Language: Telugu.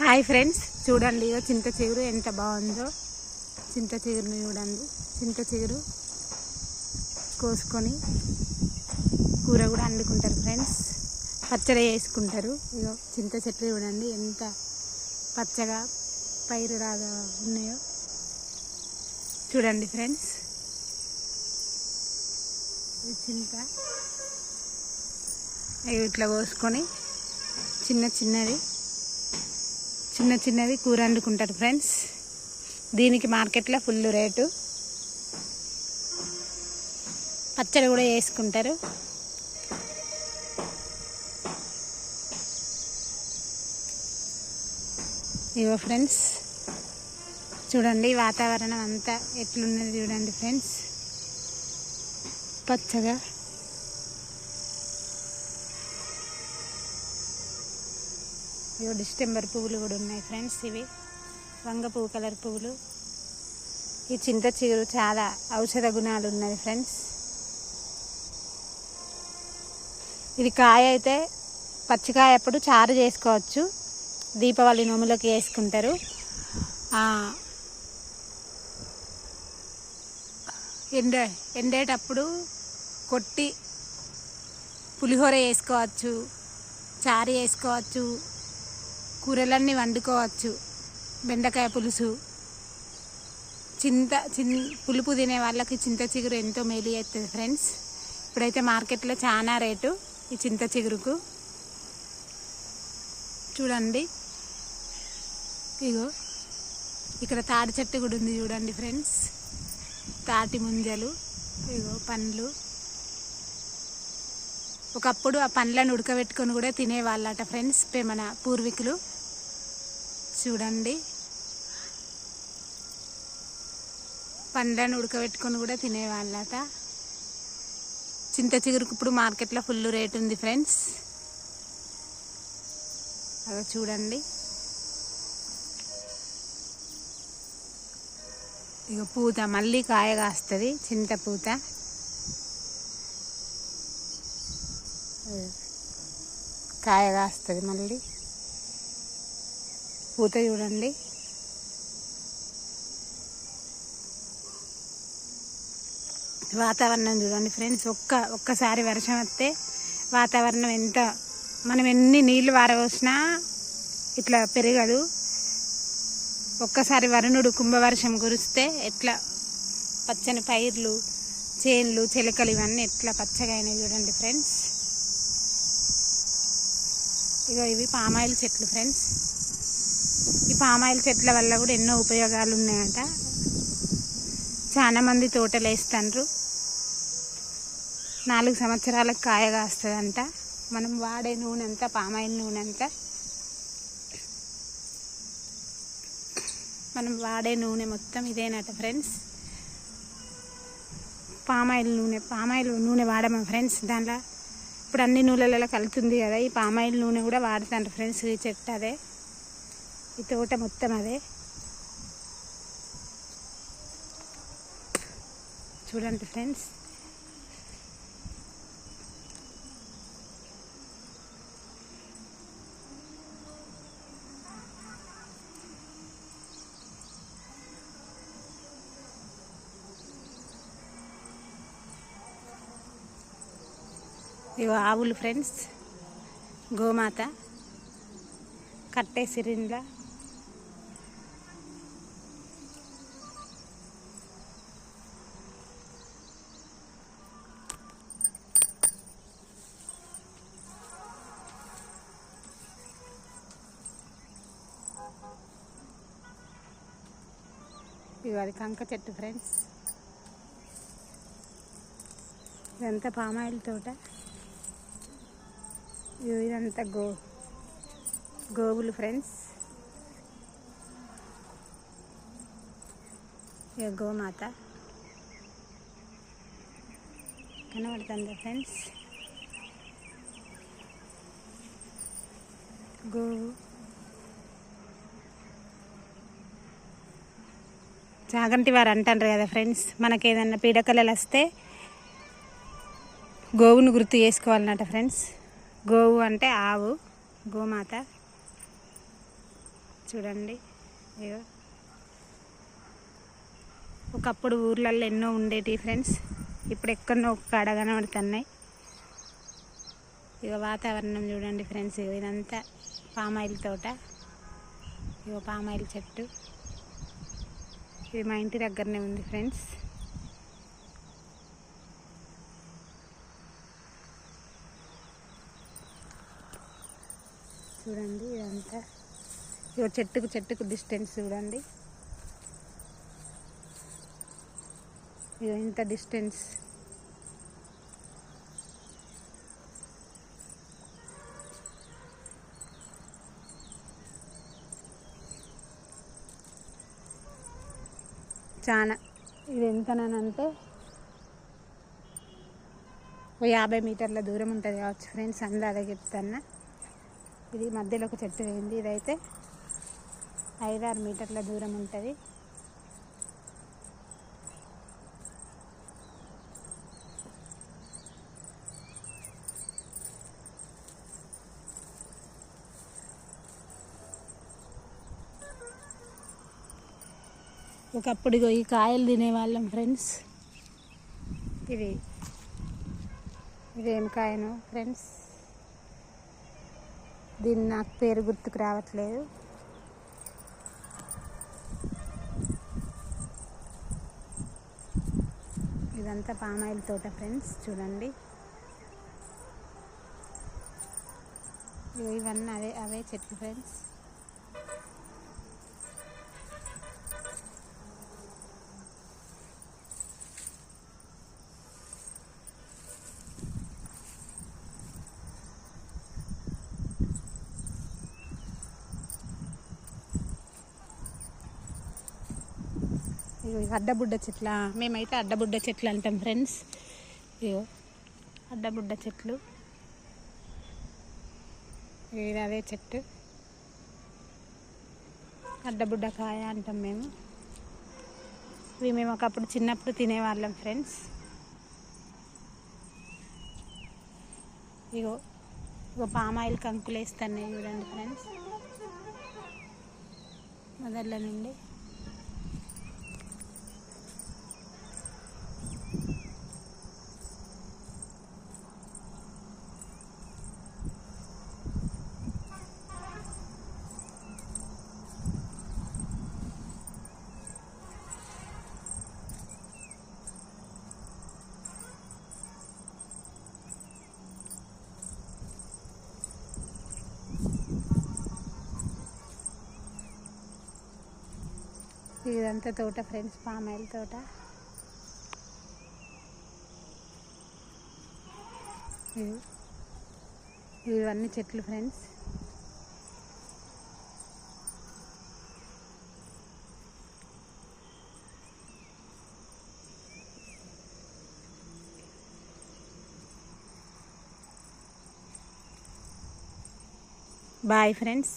హాయ్ ఫ్రెండ్స్, చూడండి చింత చిగురు ఎంత బాగుందో. చింత చిగురుని చూడండి. చింత చిగురు కోసుకొని కూర కూడా వండుకుంటారు ఫ్రెండ్స్. పచ్చడి వేసుకుంటారు. ఇగో చింత చెట్లు చూడండి ఎంత పచ్చగా పైరు రాగా ఉన్నాయో చూడండి ఫ్రెండ్స్. చింత ఇట్లా కోసుకొని చిన్న చిన్నది కూర వండుకుంటారు ఫ్రెండ్స్. దీనికి మార్కెట్లో ఫుల్ రేటు. పచ్చడి కూడా వేసుకుంటారు. ఇగో ఫ్రెండ్స్ చూడండి వాతావరణం అంతా ఎట్లున్నది చూడండి ఫ్రెండ్స్. పచ్చగా ఇగో డిస్టెంబర్ పువ్వులు కూడా ఉన్నాయి ఫ్రెండ్స్. ఇవి వంగ పువ్వు కలర్ పువ్వులు. ఈ చింత చిగురు చాలా ఔషధ గుణాలు ఉన్నాయి ఫ్రెండ్స్. ఇది కాయ అయితే పచ్చికాయ అప్పుడు చారు చేసుకోవచ్చు. దీపావళి నోములకి వేసుకుంటారు. ఎండేటప్పుడు కొట్టి పులిహోర వేసుకోవచ్చు, చారు వేసుకోవచ్చు, కూరలన్నీ వండుకోవచ్చు. బెండకాయ పులుసు, పులుపు తినే వాళ్ళకి చింత చిగురు ఎంతో మేలు చేస్తుంది ఫ్రెండ్స్. ఇప్పుడైతే మార్కెట్లో చాలా రేటు ఈ చింత చిగురుకు. చూడండి ఇగో ఇక్కడ తాడి చెట్టు కూడా ఉంది చూడండి ఫ్రెండ్స్. తాటి ముంజలు, ఇగో పండ్లు. ఒకప్పుడు ఆ పండ్లను ఉడకబెట్టుకొని కూడా తినేవాళ్ళట ఫ్రెండ్స్ మన పూర్వీకులు. చూడండి పండ్లను ఉడకబెట్టుకొని కూడా తినేవాళ్ళట. చింత చిగురుకు ఇప్పుడు మార్కెట్లో ఫుల్ రేట్ ఉంది ఫ్రెండ్స్. అలా చూడండి ఇక పూత మళ్ళీ కాయ కాస్తుంది. చింత పూత కాయ కాస్తుంది మళ్ళీ. పూత చూడండి. వాతావరణం చూడండి ఫ్రెండ్స్. ఒక్కసారి వర్షం వస్తే వాతావరణం ఎంత మనం ఎన్ని నీళ్ళు వారవచ్చినా ఇట్లా పెరగదు. ఒక్కసారి వరుణుడు కుంభవర్షం కురిస్తే ఎట్లా పచ్చని పైర్లు, చేన్లు, చిలకలు ఇవన్నీ ఎట్లా పచ్చగా అయినాయి చూడండి ఫ్రెండ్స్. ఇగో ఇవి పామాయిల్ చెట్లు ఫ్రెండ్స్. ఈ పామాయిల్ చెట్ల వల్ల కూడా ఎన్నో ఉపయోగాలు ఉన్నాయట. చాలా మంది తోటలు వేస్తారు. 4 సంవత్సరాలకు కాయ కాస్తుందంట. మనం వాడే నూనె అంతా పామాయిల్ నూనె అంతా. మనం వాడే నూనె మొత్తం ఇదేనట ఫ్రెండ్స్. పామాయిల్ నూనె వాడమా ఫ్రెండ్స్. దాంట్లో ఇప్పుడు అన్ని నూనెలలో కలుతుంది కదా. ఈ పామాయిల్ నూనె కూడా వాడుతారు ఫ్రెండ్స్. ఈ చెట్టు అదే, ఈ తోట మొత్తం అదే. చూడండి ఫ్రెండ్స్. ఇగో ఆవులు ఫ్రెండ్స్. గోమాత కట్టే సిరిండ్ల. ఇవి అది కంక చెట్టు ఫ్రెండ్స్. ఇదంతా పామాయిల్ తోట. ఇదంతా గోవులు ఫ్రెండ్స్. ఇక గోమాత కనబడుతుందా ఫ్రెండ్స్. గోవు చాగంటి వారు అంటారు కదా ఫ్రెండ్స్. మనకి ఏదన్నా పీడకలలు వస్తే గోవును గుర్తు చేసుకోవాలన్నట ఫ్రెండ్స్. గోవు అంటే ఆవు, గోమాత. చూడండి. ఇగో ఒకప్పుడు ఊర్లలో ఎన్నో ఉండేటి ఫ్రెండ్స్, ఇప్పుడు ఎక్కడో ఒక కాడ కనబడుతున్నాయి. ఇక వాతావరణం చూడండి ఫ్రెండ్స్. ఇదంతా పామాయిల్ తోట. ఇగో పామాయిల్ చెట్టు. ఇది మా ఇంటి దగ్గరనే ఉంది ఫ్రెండ్స్. చూడండి ఇదంతా. ఇగో చెట్టుకు డిస్టెన్స్ చూడండి. ఇగో ఇంత డిస్టెన్స్. చాలా ఇది ఎంతనంటే 50 మీటర్ల దూరం ఉంటుంది కావచ్చు ఫ్రెండ్స్, అందాక చెప్తాను. ఇది మధ్యలో ఒక చెట్టు వేయింది. ఇదైతే 5-6 మీటర్ల దూరం ఉంటుంది. ఒకప్పుడు ఈ కాయలు తినేవాళ్ళం ఫ్రెండ్స్. ఇదేం కాయను ఫ్రెండ్స్, దీన్ని నాకు పేరు గుర్తుకు రావట్లేదు. ఇదంతా పామాయిల్ తోట ఫ్రెండ్స్. చూడండి ఇవన్నీ అవే చెట్లు ఫ్రెండ్స్. అడ్డబుడ్డ చెట్ల, మేమైతే అడ్డబుడ్డ చెట్లు అంటాం ఫ్రెండ్స్. ఇగో అడ్డబుడ్డ చెట్లు. ఇది అదే చెట్టు, అడ్డబుడ్డ కాయ అంటాం మేము. ఇవి మేము ఒకప్పుడు చిన్నప్పుడు తినేవాళ్ళం ఫ్రెండ్స్. ఇగో పామాయిల్ కంకులు వేస్తున్నాయి చూడండి ఫ్రెండ్స్, మొదళ్ళ నుండి. ఇదంతా తోట ఫ్రెండ్స్, పామాయిల్ తోట. ఇవన్నీ చెట్లు ఫ్రెండ్స్. Bye friends.